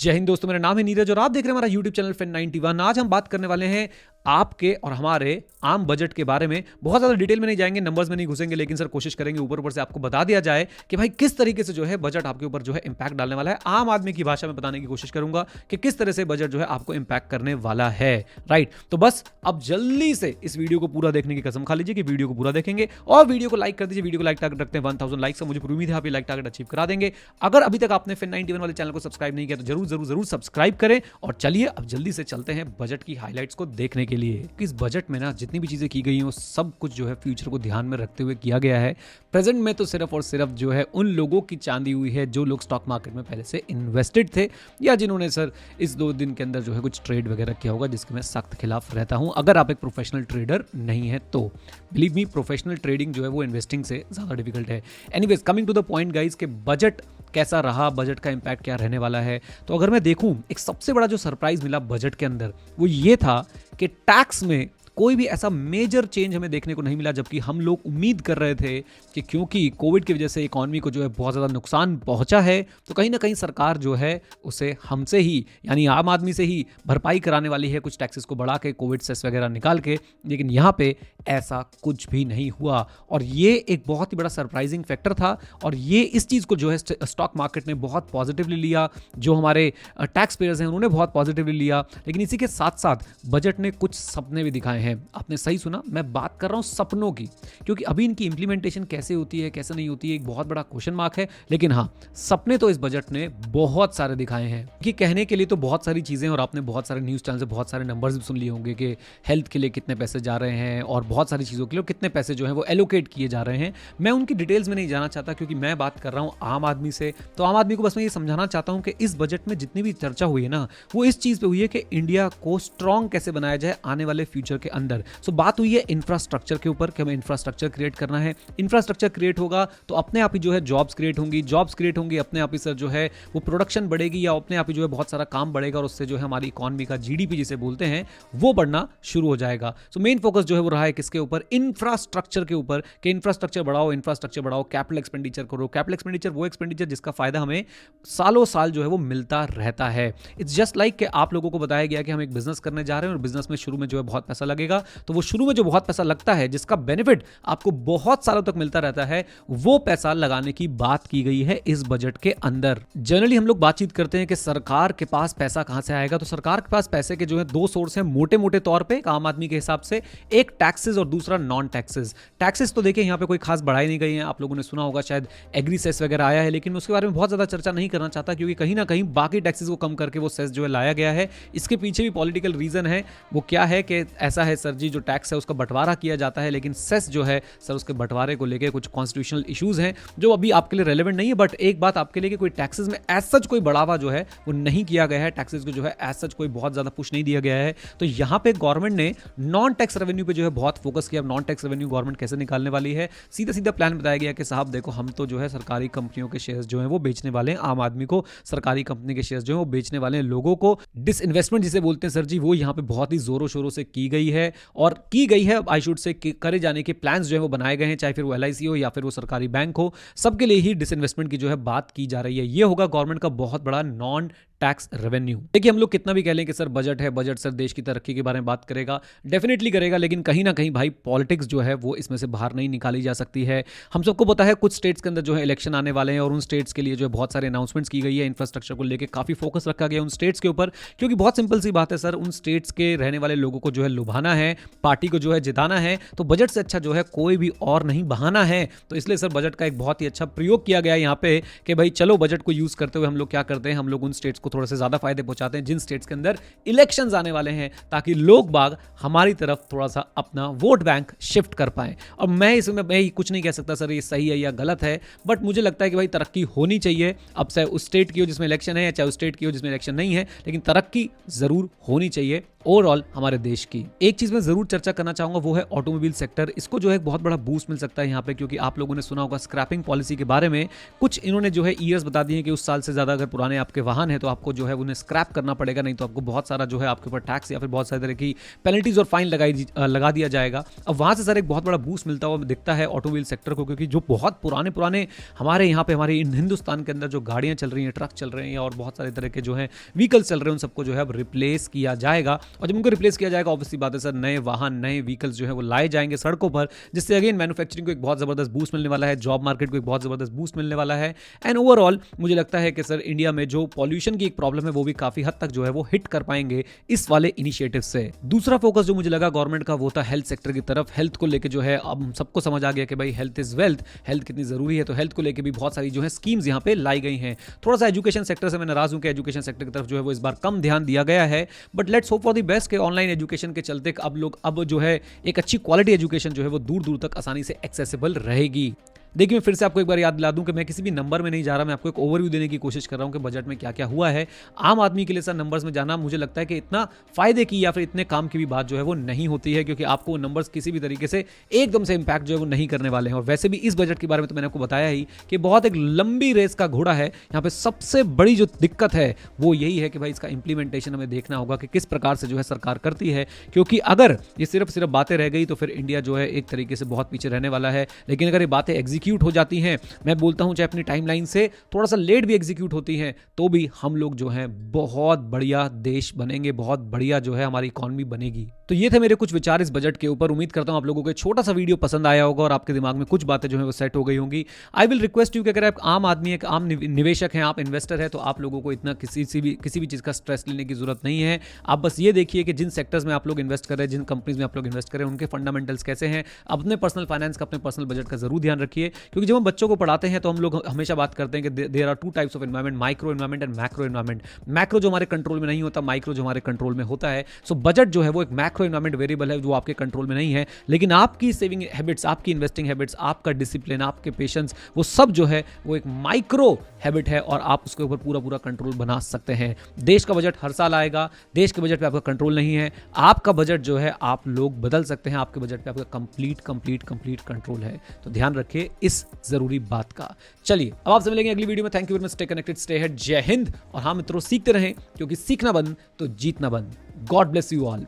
जय हिंद दोस्तों, मेरा नाम है नीरज और आप देख रहे हैं हमारा यूट्यूब चैनल फिन 91। आज हम बात करने वाले हैं आपके और हमारे आम बजट के बारे में। बहुत ज्यादा डिटेल में नहीं जाएंगे, नंबर्स में नहीं घुसेंगे, लेकिन सर कोशिश करेंगे ऊपर ऊपर से आपको बता दिया जाए कि भाई किस तरीके से जो है बजट आपके ऊपर जो है इंपैक्ट डालने वाला है। आम आदमी की भाषा में बताने की कोशिश करूंगा कि किस तरह से बजट जो है आपको इंपैक्ट करने वाला है। राइट, तो बस अब जल्दी से इस वीडियो को पूरा देखने की कसम खा लीजिए कि वीडियो को पूरा देखेंगे और वीडियो को लाइक कर दीजिए। वीडियो को लाइक टारगेट रखते हैं 1000 लाइक्स का, मुझे उम्मीद है आप ये लाइक टारगेट अचीव करा देंगे। अगर अभी तक आपने फिन 91 वाले चैनल को सब्सक्राइब नहीं किया तो जरूर जरूर जरूर सब्सक्राइब करें। और चलिए अब जल्दी से चलते हैं बजट की हाइलाइट्स को देखने के लिए। इस बजट में ना जितनी भी चीजें की गई हैं वो सब कुछ जो है फ्यूचर को ध्यान में रखते हुए किया गया है। प्रेजेंट में तो सिर्फ और सिर्फ जो है उन लोगों की चांदी हुई है जो लोग स्टॉक मार्केट में पहले से इन्वेस्टेड थे या जिन्होंने सर इस 2 दिन के अंदर जो है कुछ ट्रेड वगैरह किया होगा, जिसके मैं सख्त खिलाफ रहता हूं। अगर आप एक प्रोफेशनल ट्रेडर नहीं है तो बिलीव मी, प्रोफेशनल ट्रेडिंग जो है वो इन्वेस्टिंग से ज्यादा डिफिकल्ट है। Anyways, coming to the point guys, के बजट कैसा रहा, बजट का इंपैक्ट क्या रहने वाला है। तो अगर मैं देखूं, एक सबसे बड़ा जो सरप्राइज मिला बजट के अंदर वो ये था कि टैक्स में कोई भी ऐसा मेजर चेंज हमें देखने को नहीं मिला, जबकि हम लोग उम्मीद कर रहे थे कि क्योंकि कोविड की वजह से इकॉनमी को जो है बहुत ज़्यादा नुकसान पहुंचा है तो कहीं ना कहीं सरकार जो है उसे हमसे ही यानी आम आदमी से ही भरपाई कराने वाली है, कुछ टैक्सेस को बढ़ा के, कोविड सेस वगैरह निकाल के। लेकिन यहाँ पे ऐसा कुछ भी नहीं हुआ और ये एक बहुत ही बड़ा सरप्राइजिंग फैक्टर था और ये इस चीज़ को जो है स्टॉक मार्केट ने बहुत पॉजिटिवली लिया, जो हमारे टैक्स पेयर्स हैं उन्होंने बहुत पॉजिटिवली लिया। लेकिन इसी के साथ साथ बजट ने कुछ सपने भी दिखाए हैं। आपने सही सुना, मैं बात कर रहा हूं सपनों की, क्योंकि अभी इनकी इंप्लीमेंटेशन कैसे होती है कैसे नहीं होती है एक बहुत बड़ा क्वेश्चन मार्क है। लेकिन हाँ, सपने तो इस बजट ने बहुत सारे दिखाए हैं कि कहने के लिए तो बहुत सारी चीजें, और आपने बहुत सारे न्यूज चैनल से बहुत सारे नंबर्स भी सुन लिए होंगे कि हेल्थ के लिए कितने पैसे जा रहे हैं और बहुत सारी चीजों के लिए कितने पैसे जो है वो एलोकेट किए जा रहे हैं। मैं उनकी डिटेल्स में नहीं जाना चाहता क्योंकि मैं बात कर रहा हूं आम आदमी से। तो आम आदमी को बस मैं ये समझाना चाहता हूं कि इस बजट में जितनी भी चर्चा हुई है ना, वो इस चीज पे हुई है कि इंडिया को स्ट्रांग कैसे बनाया जाए आने वाले फ्यूचर के अंदर। सो बात हुई है इंफ्रास्ट्रक्चर के ऊपर कि हमें इंफ्रास्ट्रक्चर क्रिएट करना है। इंफ्रास्ट्रक्चर क्रिएट होगा तो अपने आप ही जो है जॉब्स क्रिएट होंगी, जॉब्स क्रिएट होंगी, अपने आप ही सर जो है वो प्रोडक्शन बढ़ेगी या अपने आप ही जो है बहुत सारा काम बढ़ेगा और उससे जो है हमारी इकॉनमी का जीडीपी जिसे बोलते हैं वो बढ़ना शुरू हो जाएगा। सो मेन फोकस जो है वो रहा है किसके ऊपर? इंफ्रास्ट्रक्चर के ऊपर, कि इंफ्रास्ट्रक्चर बढ़ाओ, इंफ्रास्ट्रक्चर बढ़ाओ, कैपिटल एक्सपेंडिचर करो। कैपिटल एक्सपेंडिचर वो एक्सपेंडिचर जिसका फायदा हमें सालों साल जो है वो मिलता रहता है। इट्स जस्ट लाइक कि आप लोगों को बताया गया कि हम एक बिजनेस करने जा रहे हैं और बिजनेस में शुरू में जो है बहुत पैसा लगेगा, तो वो शुरू में जो बहुत पैसा लगता है जिसका बेनिफिट आपको बहुत सालों तक मिलता रहता है, वो पैसा लगाने की बात की गई है इस बजट के अंदर। जनरली हम लोग बातचीत करते हैं कि सरकार के पास पैसा कहां से आएगा, तो सरकार के पास पैसे के जो है 2 सोर्स हैं मोटे मोटे तौर पे आम आदमी के हिसाब से। एक टैक्सेस और दूसरा नॉन टैक्सेस। टैक्सेस तो देखिए यहाँ पे कोई खास बढ़ाई नहीं गई है, आप लोगों ने सुना होगा शायद एग्री सेस वगैरह आया है, लेकिन मैं उसके बारे में बहुत ज्यादा चर्चा नहीं करना चाहता क्योंकि कहीं ना कहीं बाकी टैक्सेस को कम करके वो सेस जो है लाया गया है। इसके पीछे भी पॉलिटिकल रीजन है। वो क्या है कि ऐसा है सर जी, जो टैक्स है उसका बंटवारा किया जाता है, लेकिन सेस जो है सर उसके बंटवारे को लेकर कुछ कॉन्स्टिट्यूशनल इश्यूज हैं जो अभी आपके लिए रेलेवेंट नहीं है। बट एक बात आपके लिए कि कोई टैक्सेस में एज सच कोई बढ़ावा जो है वो नहीं किया गया है, टैक्सेस को जो है एज सच कोई बहुत ज्यादा पुश नहीं दिया गया है। तो यहां पे गवर्नमेंट ने नॉन टैक्स रेवेन्यू पे जो है बहुत फोकस किया। नॉन टैक्स रेवेन्यू गवर्नमेंट कैसे निकालने वाली है? सीधा सीधा प्लान बताया गया कि साहब देखो, हम तो जो है सरकारी कंपनियों के शेयर्स जो है वो बेचने वाले हैं, आम आदमी को सरकारी कंपनी के शेयर्स जो है वो बेचने वाले हैं, लोगों को डिसइन्वेस्टमेंट जिसे बोलते हैं सर जी, वो यहाँ पे बहुत ही जोरों शोरों से की गई है और की गई है आई शुड से करे जाने के प्लान्स जो है वो बनाए गए हैं, चाहे फिर वो एलआईसी हो या फिर वो सरकारी बैंक हो, सबके लिए ही डिसइन्वेस्टमेंट की जो है बात की जा रही है। ये होगा गवर्नमेंट का बहुत बड़ा नॉन टैक्स रेवेन्यू। देखिए, हम लोग कितना भी कह लें कि सर बजट है, बजट सर देश की तरक्की के बारे में बात करेगा, डेफिनेटली करेगा, लेकिन कहीं ना कहीं भाई पॉलिटिक्स जो है वो इसमें से बाहर नहीं निकाली जा सकती है। हम सबको पता है कुछ स्टेट्स के अंदर जो है इलेक्शन आने वाले हैं और उन स्टेट्स के लिए जो है बहुत सारे अनाउंसमेंट्स की गई है। इंफ्रास्ट्रक्चर को लेकर काफी फोकस रखा गया उन स्टेट्स के ऊपर, क्योंकि बहुत सिंपल सी बात है सर, उन स्टेट्स के रहने वाले लोगों को जो है लुभाना है, पार्टी को जो है जिताना है, तो बजट से अच्छा जो है कोई भी और नहीं बहाना है। तो इसलिए सर बजट का एक बहुत ही अच्छा प्रयोग किया गया यहाँ पे कि भाई चलो बजट को यूज करते हुए हम लोग क्या करते हैं, हम लोग उन स्टेट्स को थोड़ा से ज्यादा फायदे पहुंचाते हैं जिन स्टेट्स के अंदर इलेक्शंस आने वाले हैं, ताकि लोग बाग हमारी तरफ थोड़ा सा अपना वोट बैंक शिफ्ट कर पाएं। और मैं इसमें मैं कुछ नहीं कह सकता सर ये सही है या गलत है, बट मुझे लगता है कि भाई तरक्की होनी चाहिए। अब चाहे उस स्टेट की हो जिसमें इलेक्शन है या चाहे उस स्टेट की हो जिसमें इलेक्शन नहीं है, लेकिन तरक्की जरूर होनी चाहिए ओवरऑल हमारे देश की। एक चीज मैं जरूर चर्चा करना चाहूंगा वो है ऑटोमोबाइल सेक्टर। इसको जो है एक बहुत बड़ा बूस्ट मिल सकता है यहाँ पे, क्योंकि आप लोगों ने सुना होगा स्क्रैपिंग पॉलिसी के बारे में। कुछ इन्होंने जो है ईयर्स बता दिए कि उस साल से ज्यादा अगर पुराने आपके वाहन है तो आप आपको जो है उन्हें स्क्रैप करना पड़ेगा, नहीं तो आपको बहुत सारा जो है आपके ऊपर टैक्स या फिर बहुत सारी तरह की पेनल्टीज और फाइन लगा दिया जाएगा। अब वहाँ से सर एक बहुत बड़ा बूस्ट मिलता हुआ दिखता है ऑटोमोबाइल सेक्टर को, क्योंकि जो बहुत पुराने हमारे यहाँ पे हमारे हिंदुस्तान के अंदर जो गाड़ियाँ चल रही हैं, ट्रक चल रहे हैं और बहुत सारे तरह के जो है व्हीकल्स चल रहे हैं, उन सबको जो है अब रिप्लेस किया जाएगा। और जब उनको रिप्लेस किया जाएगा ऑब्वियसली बात है सर, नए वाहन नए व्हीकल्स जो है वो लाए जाएंगे सड़कों पर, जिससे अगेन मैन्युफैक्चरिंग को एक बहुत जबरदस्त बूस्ट मिलने वाला है, जॉब मार्केट को एक बहुत जबरदस्त बूस्ट मिलने वाला है। एंड ओवरऑल मुझे लगता है कि सर इंडिया में जो पॉल्यूशन की एक प्रॉब्लम है वो भी काफी हद तक जो है वो हिट कर पाएंगे इस वाले इनिशिएटिव से। दूसरा फोकस जो मुझे लगा गवर्नमेंट का वो था हेल्थ सेक्टर की तरफ। हेल्थ को लेकर जो है अब सबको समझ आ गया कि भाई हेल्थ इज वेल्थ, हेल्थ कितनी जरूरी है, तो हेल्थ को लेकर भी बहुत सारी जो है स्कीम्स यहाँ पे लाई गई हैं। थोड़ा सा एजुकेशन सेक्टर से मैं नाराज हूं कि एजुकेशन सेक्टर की तरफ जो है वो इस बार कम ध्यान दिया गया है, but let's hope for the best के ऑनलाइन एजुकेशन के चलते अब जो है एक अच्छी क्वालिटी एजुकेशन जो है वो दूर दूर तक आसानी से एक्सेसिबल रहेगी। देखिए मैं फिर से आपको एक बार याद दिला दूं कि मैं किसी भी नंबर में नहीं जा रहा, मैं आपको एक ओवरव्यू देने की कोशिश कर रहा हूं कि बजट में क्या क्या हुआ है। आम आदमी के लिए सर नंबर्स में जाना मुझे लगता है कि इतना फायदे की या फिर इतने काम की भी बात जो है वो नहीं होती है, क्योंकि आपको नंबर्स किसी भी तरीके से एकदम से इंपैक्ट जो है वो नहीं करने वाले हैं। और वैसे भी इस बजट के बारे में तो मैंने आपको बताया ही कि बहुत एक लंबी रेस का घोड़ा है। यहाँ पे सबसे बड़ी जो दिक्कत है वो यही है कि भाई इसका इंप्लीमेंटेशन हमें देखना होगा कि किस प्रकार से जो है सरकार करती है, क्योंकि अगर ये सिर्फ बातें रह गई तो फिर इंडिया जो है एक तरीके से बहुत पीछे रहने वाला है। लेकिन अगर ये बातें एग्जीक्यूट हो जाती हैं, मैं बोलता हूं चाहे अपनी टाइमलाइन से थोड़ा सा लेट भी एग्जीक्यूट होती हैं, तो भी हम लोग जो हैं बहुत बढ़िया देश बनेंगे, बहुत बढ़िया जो है हमारी इकॉनमी बनेगी। तो ये थे मेरे कुछ विचार इस बजट के ऊपर। उम्मीद करता हूं आप लोगों को छोटा सा वीडियो पसंद आया होगा और आपके दिमाग में कुछ बातें जो है वो सेट हो गई होंगी। आई विल रिक्वेस्ट यू कि अगर आप आम आदमी एक आम निवेशक हैं, आप इन्वेस्टर हैं, तो आप लोगों को इतना किसी भी चीज का स्ट्रेस लेने की जरूरत नहीं है। आप बस ये देखिए कि जिन सेक्टर्स में आप लोग इन्वेस्ट कर रहे हैं, जिन कंपनीज में आप लोग इन्वेस्ट कर रहे हैं, उनके फंडामेंटल्स कैसे हैं। अपने पर्सनल फाइनेंस का, अपने पर्सनल बजट का जरूर ध्यान रखिए, क्योंकि जब हम बच्चों को पढ़ाते हैं तो हम लोग हमेशा बात करते हैं कि there are two types of environment, micro environment and macro environment. Macro जो हमारे कंट्रोल में नहीं होता, माइक्रो जो हमारे कंट्रोल में होता है। सो बजट जो है वो एक मैक्रो एनवायरमेंट वेरिएबल है जो आपके कंट्रोल में नहीं है, लेकिन आपकी सेविंग हैबिट्स, आपकी इन्वेस्टिंग हैबिट्स, आपका डिसिप्लिन, आपके पेशेंस, वो सब जो है वो एक माइक्रो हैबिट है और आप उसके ऊपर पूरा कंट्रोल बना सकते हैं। देश का बजट हर साल आएगा, देश के बजट पे आपका कंट्रोल नहीं है। आपका बजट जो है आप लोग बदल सकते हैं, आपके बजट पे आपका कंप्लीट कंट्रोल है। तो ध्यान रखिए इस जरूरी बात का। चलिए अब आपसे मिलेंगे अगली वीडियो में। Thank you very much, stay connected, stay head, जय हिंद। और हाँ मित्रों, सीखते रहें, क्योंकि सीखना बंद तो जीतना बंद। God bless you all.